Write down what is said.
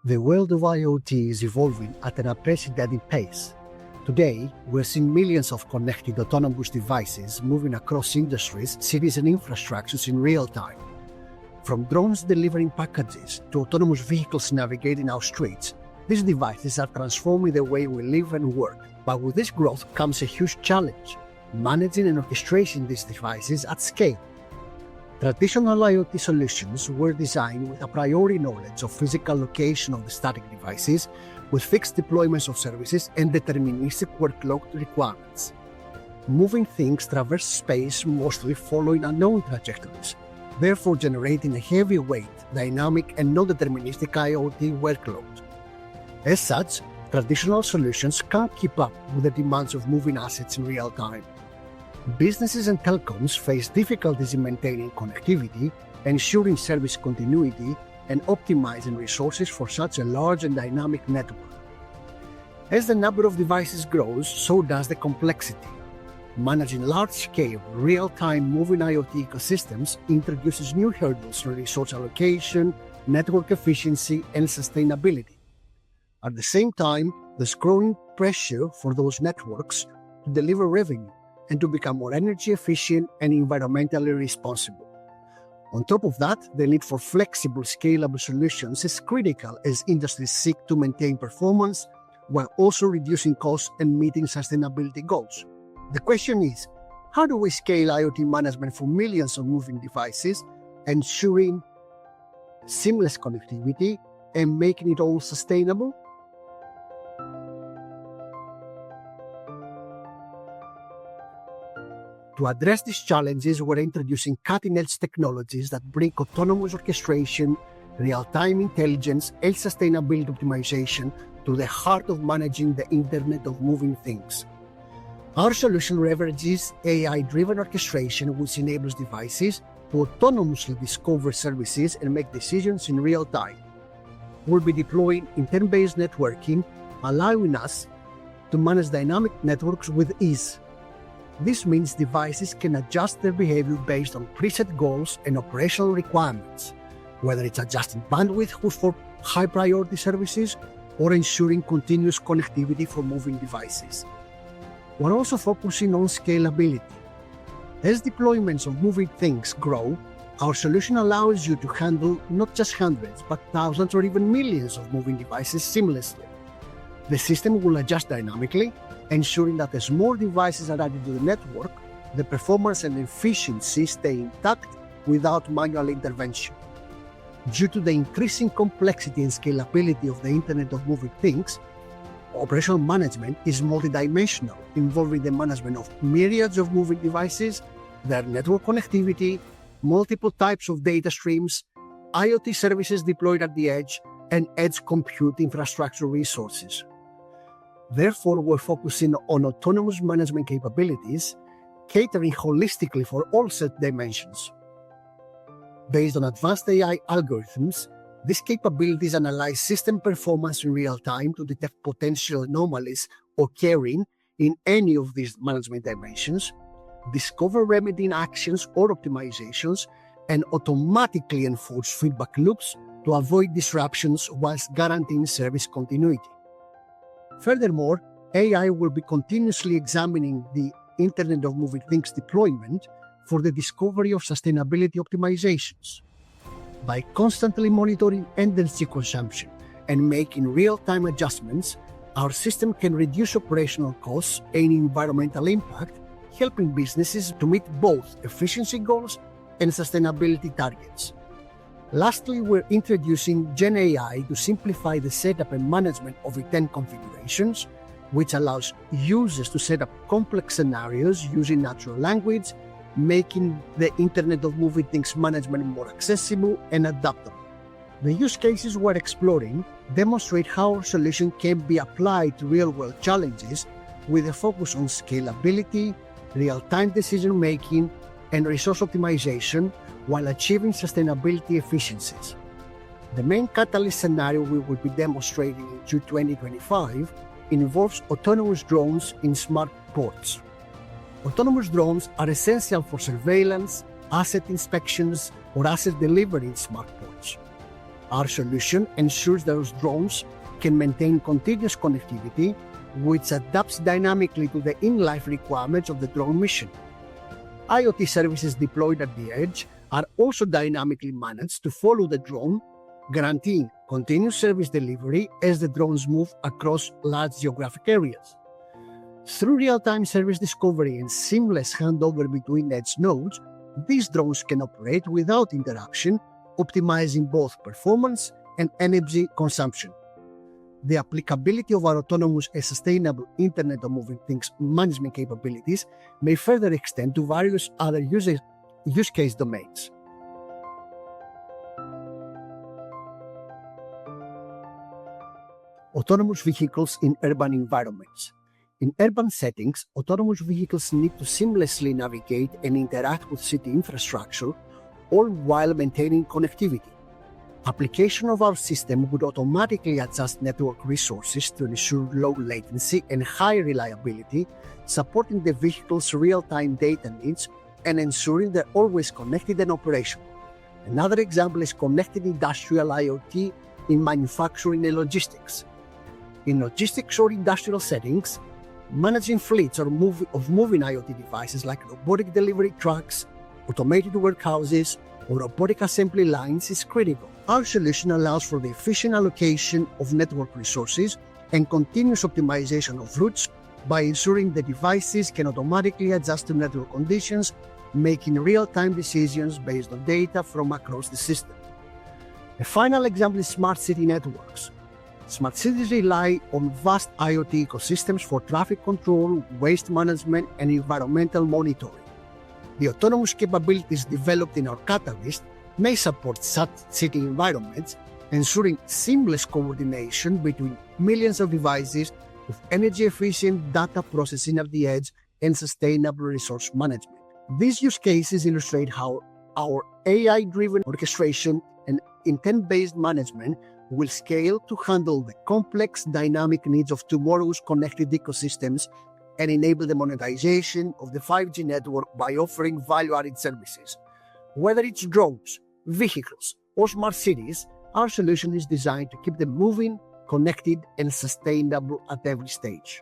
The world of IoT is evolving at an unprecedented pace. Today, we're seeing millions of connected autonomous devices moving across industries, cities, and infrastructures in real time. From drones delivering packages to autonomous vehicles navigating our streets, these devices are transforming the way we live and work. But with this growth comes a huge challenge: managing and orchestrating these devices at scale. Traditional IoT solutions were designed with a priori knowledge of physical location of the static devices, with fixed deployments of services and deterministic workload requirements. Moving things traverse space mostly following unknown trajectories, therefore generating a heavyweight, dynamic, and non-deterministic IoT workload. As such, traditional solutions can't keep up with the demands of moving assets in real time. Businesses and telecoms face difficulties in maintaining connectivity, ensuring service continuity, and optimizing resources for such a large and dynamic network. As the number of devices grows, so does the complexity. Managing large-scale, real-time moving IoT ecosystems introduces new hurdles in resource allocation, network efficiency, and sustainability. At the same time, there's growing pressure for those networks to deliver revenue and to become more energy efficient and environmentally responsible. On top of that, the need for flexible, scalable solutions is critical as industries seek to maintain performance while also reducing costs and meeting sustainability goals. The question is, how do we scale IoT management for millions of moving devices, ensuring seamless connectivity and making it all sustainable? To address these challenges, we're introducing cutting-edge technologies that bring autonomous orchestration, real-time intelligence, and sustainability optimization to the heart of managing the Internet of Moving Things. Our solution leverages AI-driven orchestration, which enables devices to autonomously discover services and make decisions in real time. We'll be deploying intent-based networking, allowing us to manage dynamic networks with ease. This means devices can adjust their behavior based on preset goals and operational requirements, whether it's adjusting bandwidth for high-priority services or ensuring continuous connectivity for moving devices. We're also focusing on scalability. As deployments of moving things grow, our solution allows you to handle not just hundreds, but thousands or even millions of moving devices seamlessly. The system will adjust dynamically, ensuring that as more devices are added to the network, the performance and efficiency stay intact without manual intervention. Due to the increasing complexity and scalability of the Internet of Moving Things, operational management is multidimensional, involving the management of myriads of moving devices, their network connectivity, multiple types of data streams, IoT services deployed at the edge, and edge compute infrastructure resources. Therefore, we're focusing on autonomous management capabilities, catering holistically for all set dimensions. Based on advanced AI algorithms, these capabilities analyze system performance in real time to detect potential anomalies occurring in any of these management dimensions, discover remedying actions or optimizations, and automatically enforce feedback loops to avoid disruptions whilst guaranteeing service continuity. Furthermore, AI will be continuously examining the Internet of Moving Things deployment for the discovery of sustainability optimizations. By constantly monitoring energy consumption and making real-time adjustments, our system can reduce operational costs and environmental impact, helping businesses to meet both efficiency goals and sustainability targets. Lastly, we're introducing GenAI to simplify the setup and management of intent configurations, which allows users to set up complex scenarios using natural language, making the Internet of Moving Things management more accessible and adaptable. The use cases we're exploring demonstrate how our solution can be applied to real-world challenges with a focus on scalability, real-time decision-making, and resource optimization while achieving sustainability efficiencies. The main catalyst scenario we will be demonstrating in June 2025 involves autonomous drones in smart ports. Autonomous drones are essential for surveillance, asset inspections, or asset delivery in smart ports. Our solution ensures those drones can maintain continuous connectivity, which adapts dynamically to the in-life requirements of the drone mission. IoT services deployed at the edge are also dynamically managed to follow the drone, guaranteeing continuous service delivery as the drones move across large geographic areas. Through real-time service discovery and seamless handover between edge nodes, these drones can operate without interruption, optimizing both performance and energy consumption. The applicability of our autonomous and sustainable Internet of Moving Things management capabilities may further extend to various other use case domains. Autonomous vehicles in urban environments. In urban settings, autonomous vehicles need to seamlessly navigate and interact with city infrastructure, all while maintaining connectivity. Application of our system would automatically adjust network resources to ensure low latency and high reliability, supporting the vehicle's real-time data needs and ensuring they're always connected and operational. Another example is connected industrial IoT in manufacturing and logistics. In logistics or industrial settings, managing fleets of moving IoT devices like robotic delivery trucks, automated warehouses, or robotic assembly lines is critical. Our solution allows for the efficient allocation of network resources and continuous optimization of routes by ensuring the devices can automatically adjust to network conditions, making real-time decisions based on data from across the system. A final example is smart city networks. Smart cities rely on vast IoT ecosystems for traffic control, waste management, and environmental monitoring. The autonomous capabilities developed in our Catalyst may support such city environments, ensuring seamless coordination between millions of devices with energy-efficient data processing at the edge and sustainable resource management. These use cases illustrate how our AI-driven orchestration and intent-based management will scale to handle the complex dynamic needs of tomorrow's connected ecosystems and enable the monetization of the 5G network by offering value-added services. Whether it's drones, vehicles, or smart cities, our solution is designed to keep them moving, connected, and sustainable at every stage.